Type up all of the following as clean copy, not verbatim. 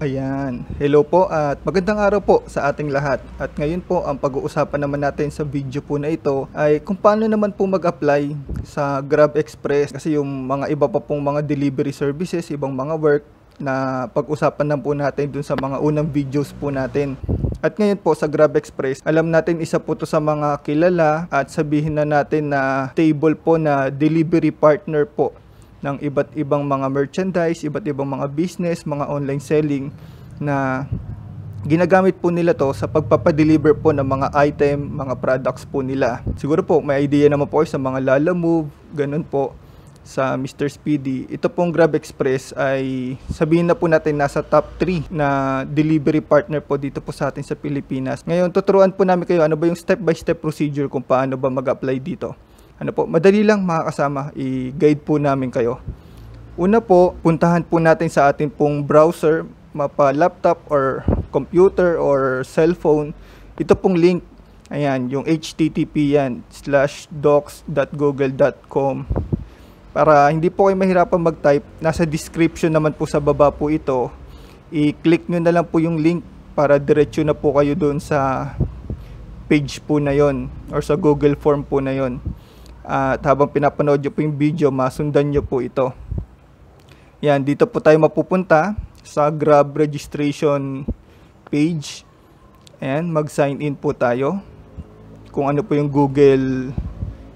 Ayan. Hello po at magandang araw po sa ating lahat. At ngayon po ang pag-uusapan naman natin sa video po na ito ay kung paano naman po mag-apply sa Grab Express. Kasi yung mga iba pa pong mga delivery services, ibang mga work na pag-usapan na po natin dun sa mga unang videos po natin. At ngayon po sa Grab Express, alam natin isa po to sa mga kilala at sabihin na natin na stable po na delivery partner po ng iba't ibang mga merchandise, iba't ibang mga business, mga online selling na ginagamit po nila to sa pagpapadeliver po ng mga item, mga products po nila. Siguro po may idea naman po sa mga Lalamove, ganun po sa Mr. Speedy. Ito pong Grab Express ay sabihin na po natin nasa top 3 na delivery partner po dito po sa atin sa Pilipinas. Ngayon tuturuan po namin kayo ano ba yung step by step procedure kung paano ba mag-apply dito. Ano po, madali lang mga kasama, i-guide po namin kayo. Una po, puntahan po natin sa ating pong browser, mapa laptop or computer or cellphone. Ito pong link, ayan, yung HTTP yan, /docs.google.com. Para hindi po kayo mahirapan mag-type, nasa description naman po sa baba po ito. I-click nyo na lang po yung link para diretso na po kayo doon sa page po na yon or sa Google form po na yon. At habang pinapanood nyo po yung video, masundan nyo po ito. Yan, dito po tayo mapupunta sa Grab registration page. Ayan, mag-sign in po tayo. Kung ano po yung Google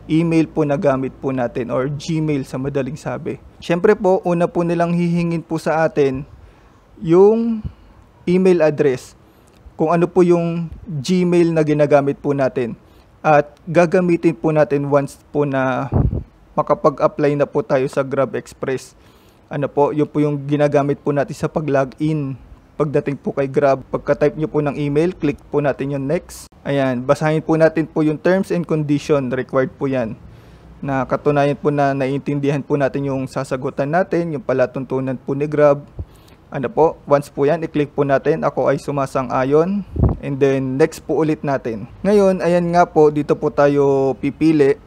email po na gamit po natin or Gmail sa madaling sabi. Siyempre po, una po nilang hihingin po sa atin yung email address. Kung ano po yung Gmail na ginagamit po natin. At gagamitin po natin once po na makapag-apply na po tayo sa Grab Express. Ano po, yun po yung ginagamit po natin sa pag-login. Pagdating po kay Grab, pagka-type nyo po ng email, click po natin yung next. Ayan, basahin po natin po yung terms and condition, required po yan. Na katunayan po na naiintindihan po natin yung sasagutan natin, yung palatuntunan po ni Grab. Ano po, once po yan, i-click po natin, ako ay sumasang-ayon. And then, next po ulit natin. Ngayon, ayan nga po, dito po tayo pipili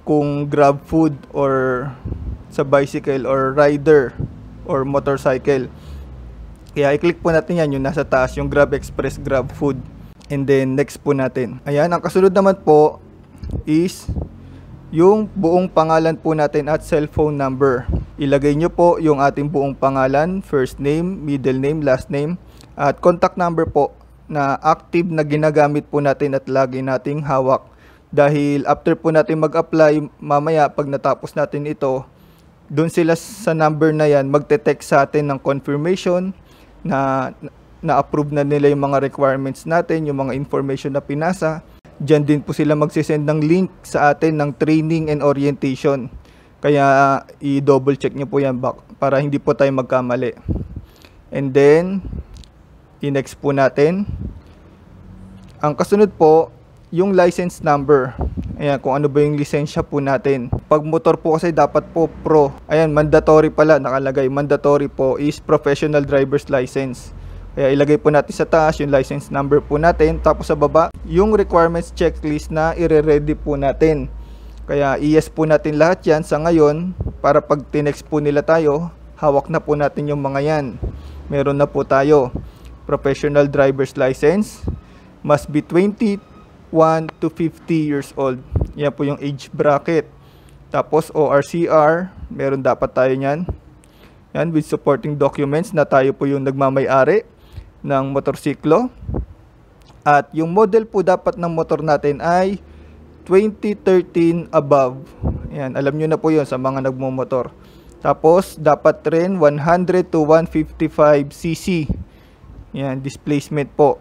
kung Grab Food or sa bicycle or rider or motorcycle. Kaya i-click po natin yan, yung nasa taas, yung Grab Express Grab Food. And then, next po natin. Ayan, ang kasunod naman po is yung buong pangalan po natin at cellphone number. Ilagay nyo po yung ating buong pangalan, first name, middle name, last name, at contact number po na active na ginagamit po natin at lagi nating hawak. Dahil after po natin mag-apply, mamaya pag natapos natin ito, doon sila sa number na yan magte-text sa atin ng confirmation na na-approve na nila yung mga requirements natin, yung mga information na pinasa. Diyan din po sila magsisend ng link sa atin ng training and orientation. Kaya i-double check nyo po yan para hindi po tayo magkamali. And then, i-next po natin. Ang kasunod po, yung license number. Ayan, kung ano ba yung lisensya po natin. Pag motor po kasi dapat po pro. Ayan, mandatory pala, nakalagay. Mandatory po is professional driver's license. Kaya ilagay po natin sa taas yung license number po natin. Tapos sa baba, yung requirements checklist na ire-ready po natin. Kaya i-yes po natin lahat yan sa ngayon. Para pag tinext po nila tayo, hawak na po natin yung mga yan. Meron na po tayo. Professional driver's license. Must be 21 to 50 years old. Yan po yung age bracket. Tapos ORCR, meron dapat tayo niyan. Yan, with supporting documents na tayo po yung nagmamay-ari ng motorsiklo. At yung model po dapat ng motor natin ay 2013 above. Yan, alam nyo na po yun sa mga nagmumotor. Tapos dapat rin 100 to 155 cc. Yan, displacement po.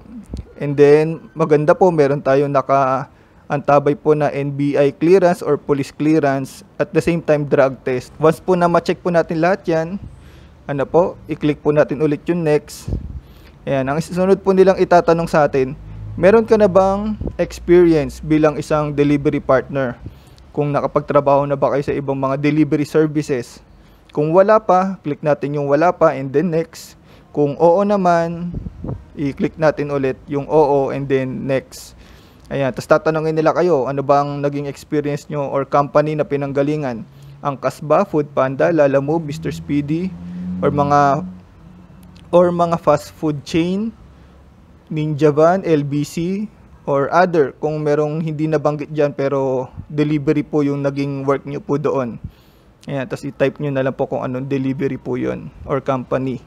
And then, maganda po, meron tayong naka-antabay po na NBI clearance or police clearance. At the same time, drug test. Once po na ma-check po natin lahat yan, ano po, i-click po natin ulit yung next. Ayan, ang sunod po nilang itatanong sa atin, meron ka na bang experience bilang isang delivery partner? Kung nakapagtrabaho na ba kayo sa ibang mga delivery services? Kung wala pa, click natin yung wala pa and then next. Kung oo naman, i-click natin ulit yung oo and then next. Ayan, tapos tatanungin nila kayo, ano bang naging experience nyo or company na pinanggalingan? Angkas ba, Foodpanda, Lalamove, Mr. Speedy, or mga or mga fast food chain, Ninja Van, LBC, or other. Kung merong hindi nabanggit dyan pero delivery po yung naging work nyo po doon. Ayan, tapos i-type nyo na lang po kung anong delivery po yun or company.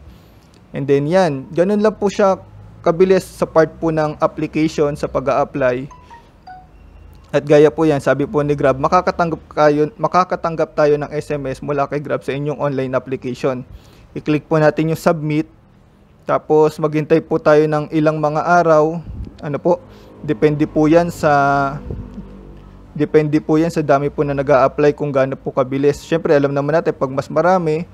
And then yan, ganun lang po siya kabilis sa part po ng application sa pag-a-apply. At gaya po yan, sabi po ni Grab, makakatanggap tayo ng SMS mula kay Grab sa inyong online application. I-click po natin yung submit. Tapos maghintay po tayo ng ilang mga araw. Ano po? Depende po yan sa dami po na nag-a-apply kung gaano po kabilis. Syempre alam naman natin pag mas marami,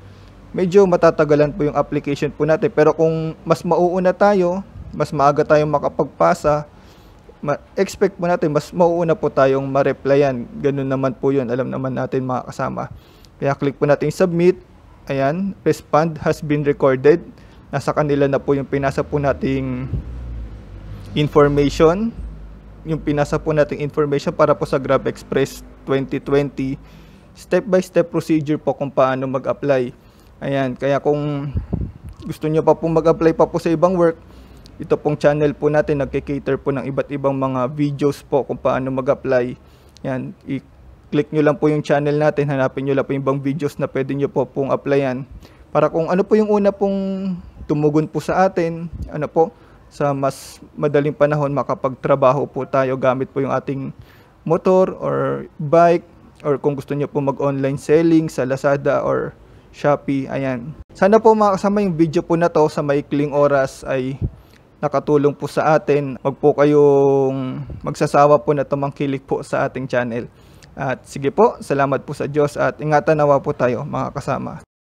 medyo matatagalan po yung application po natin. Pero kung mas mauuna tayo, mas maaga tayong makapagpasa, expect po natin mas mauuna po tayong ma-replyan. Ganun naman po yun. Alam naman natin mga kasama. Kaya click po natin submit. Ayan, respond has been recorded. Nasa kanila na po yung pinasa po nating information. Yung pinasa po nating information para po sa Grab Express 2020. Step by step procedure po kung paano mag-apply. Ayan, kaya kung gusto nyo pa po mag-apply pa po sa ibang work, ito pong channel po natin nagke-cater po ng iba't ibang mga videos po kung paano mag-apply. Yan, i-click nyo lang po yung channel natin, hanapin nyo lang po yung ibang videos na pwede nyo po pong applyan. Para kung ano po yung una pong tumugon po sa atin, ano po, sa mas madaling panahon makapagtrabaho po tayo gamit po yung ating motor or bike, or kung gusto nyo po mag-online selling sa Lazada or Shopee. Ayan. Sana po mga kasama yung video po na to sa maikling oras ay nakatulong po sa atin. Wag po kayong magsasawa po na tumangkilik po sa ating channel. At sige po, salamat po sa Diyos at ingatan nawa po tayo mga kasama.